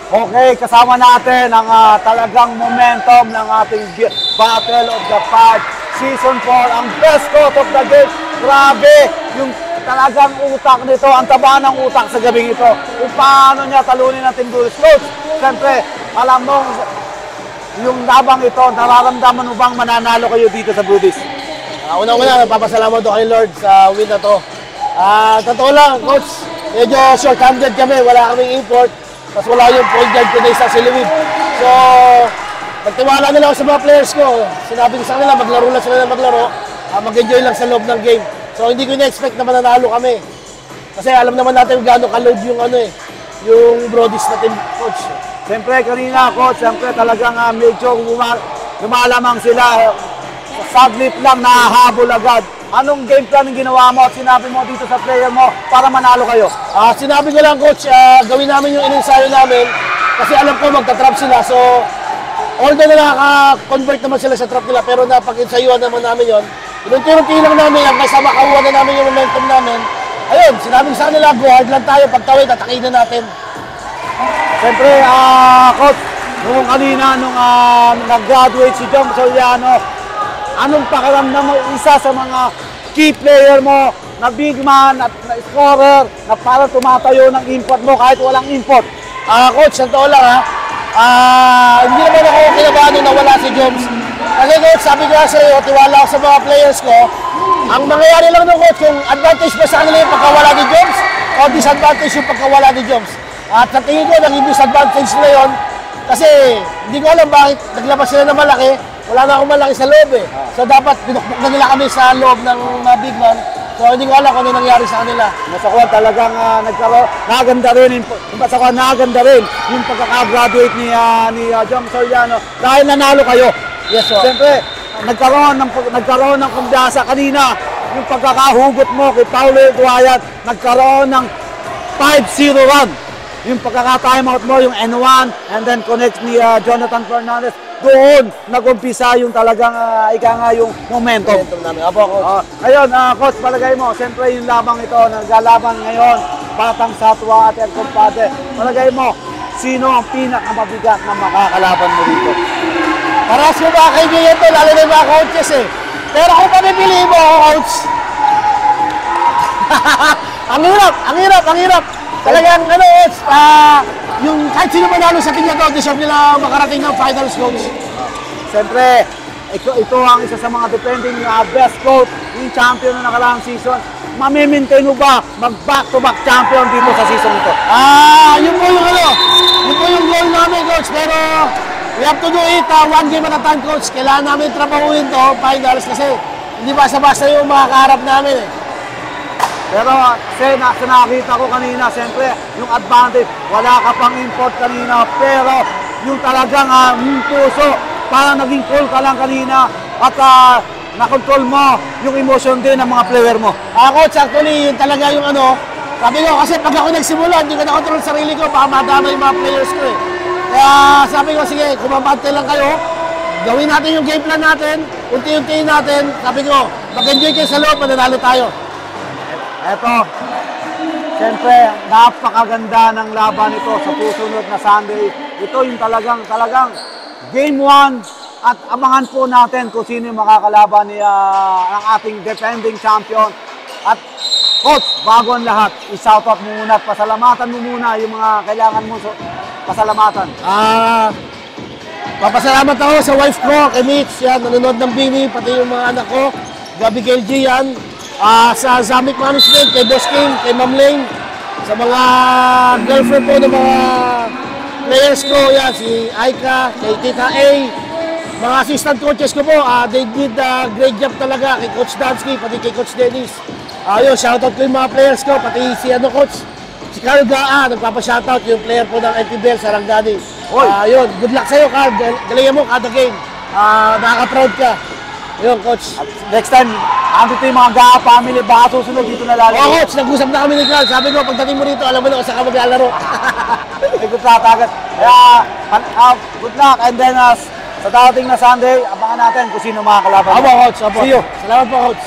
Okay, kasama natin ang talagang momentum ng ating Battle of the Five Season 4, ang best quote of the game. Grabe, yung talagang utak nito, ang taba ng utak sa gabing ito. Kung paano niya talunin ang Team Goodies. Coach, siyempre, alam mo, yung labang ito, nararamdaman mo bang mananalo kayo dito sa Goodies? Una-una, napapasalamat ko kay Lord sa win na to. Totoo lang, Coach, medyo short-handed kami, wala kaming import. Tapos wala yung point guard today sa Silewib. So, nagtiwala nila ako sa mga players ko. Sinabi ko sa kanila, maglaro lang sila na maglaro. Mag-enjoy lang sa loob ng game. So, hindi ko na-expect na mananalo kami. Kasi alam naman natin gaano ka-load yung yung Brodies na team, Coach. Siyempre, kanina, Coach, siyempre talagang medyo lumalamang sila. Saglit lang, nahahabol agad. Anong game plan ang ginawa mo at sinabi mo dito sa player mo para manalo kayo? Sinabi ko lang, Coach, gawin namin yung in-ensayo namin kasi alam ko magta-trap sila. So, although na nakaka-convert naman sila sa trap nila, pero napag-ensayuan naman namin yun. Inunti-unti lang namin yan kasi makakuha na namin yung momentum namin. Ayun, sinabi sa kanila, go hard lang tayo. Pagtawid, tatakin na natin. Siyempre, Coach, nung kanina, nung nag-graduate si John Soriano, anong pakiramdam mo, isa sa mga key player mo na big man at na scorer na parang tumatayo ng import mo kahit walang import? Coach, totoo lang hindi naman ako kinabahan na wala si Joms. Kasi Coach, sabi ko sa iyo, tiwala ako sa mga players ko. Ang mangyayari lang ng Coach, yung advantage ba sa kanila yung pagkawala ni Joms o disadvantage yung pagkawala ni Joms. At sa tingin ko, naging disadvantage na yun kasi hindi ko alam bakit naglabas sila na malaki. Wala na akong malaki sa loob So dapat pinukpok na nila kami sa loob ng big man. So hindi ko alam kung ano nangyari sa kanila. Masakuan talagang naganda rin yung pagkaka-graduate ni John Soriano dahil nanalo kayo. Yes, sir. Siyempre, nagkaroon ng kumpiyansa kanina. Yung pagkakahugot mo kay Paulo Duayat, nagkaroon ng 5-0 run. Yung pagkaka-timeout mo, yung N1, and then connect ni Jonathan Fernandez. Doon nag-umpisa yung talagang yung momentum namin. Apo, Coach. Ngayon, Coach, palagay mo, siyempre yung labang ito, naglalaban ngayon, Batang Satwa at El Compadre. Palagay mo, sino ang pinakamabigat na makakalaban mo dito? Para sa mga kaibigan ito, lalo na yung mga coaches Pero kung pamipiliin mo ako, Coach, ang hirap. Talagang, Coach, yung kahit sino manalo sa team na ito, deserve nila makarating ng finals, Coach. Siyempre, ito ang isa sa mga defending best coach, yung champion na nakaraang season. Mamimaintain mo ba mag-back-to-back champion dito sa season ito? Yun po yung goal namin, Coach. Pero we have to do it one game at a time, Coach. Kailangan namin trabahuin to, finals, kasi hindi basta-basta yung makakaharap namin Pero sa nakita ko kanina, siyempre, yung advantage, wala ka pang import kanina, pero yung talagang puso, parang naging cool ka lang kanina at nakontrol mo yung emotion din ng mga player mo. Coach, actually, yun talaga yung sabi ko, kasi pag ako nagsimula, hindi ko nakontrol sarili ko, baka madama yung mga players ko Kaya sabi ko, sige, kumabante lang kayo, gawin natin yung game plan natin, unti-untiin natin, sabi ko, mag-enjoy kayo sa loob, mananalo tayo. Eto, siyempre, napakaganda ng laban ito sa susunod na Sunday. Ito yung talagang Game 1 at abangan po natin kung sino yung makakalaban ng ating defending champion. At Coach, bago ang lahat, i-shout out mo muna at pasalamatan mo muna yung mga kailangan mo pasalamatan. Papasalamat ako sa wife ko, kay Mitch, yan, nanonood ng Bini, pati yung mga anak ko, Gabi KLG yan. Sa Zamic Management, kay Boss King, kay Ma'am Lane, sa mga girlfriend po ng mga players ko, yan, si Aika, kay Tita A, mga assistant coaches ko po, they did a great job talaga kay Coach Dansky, pati kay Coach Dennis. Yun, shoutout ko yung mga players ko, pati si Coach, si Carl Gaa, nagpapa-shoutout yung player po ng NTBL, Sarangani. Yun, good luck sa'yo, Carl, galingan mo kada game, nakaka-proud ka. Yun, Coach. At next time, andito yung mga Gaa family, baka susunod dito na lalaro. Coach, nag-usap na kami ni Carl. Sabi ko, pagdating mo rito, alam mo na kung saan ka maglalaro. Good luck agad. Kaya, good luck. And then, sa darating na Sunday, abangan natin kung sino makakalaban. Abo, Coach. Abo. See you. Salamat po, Coach.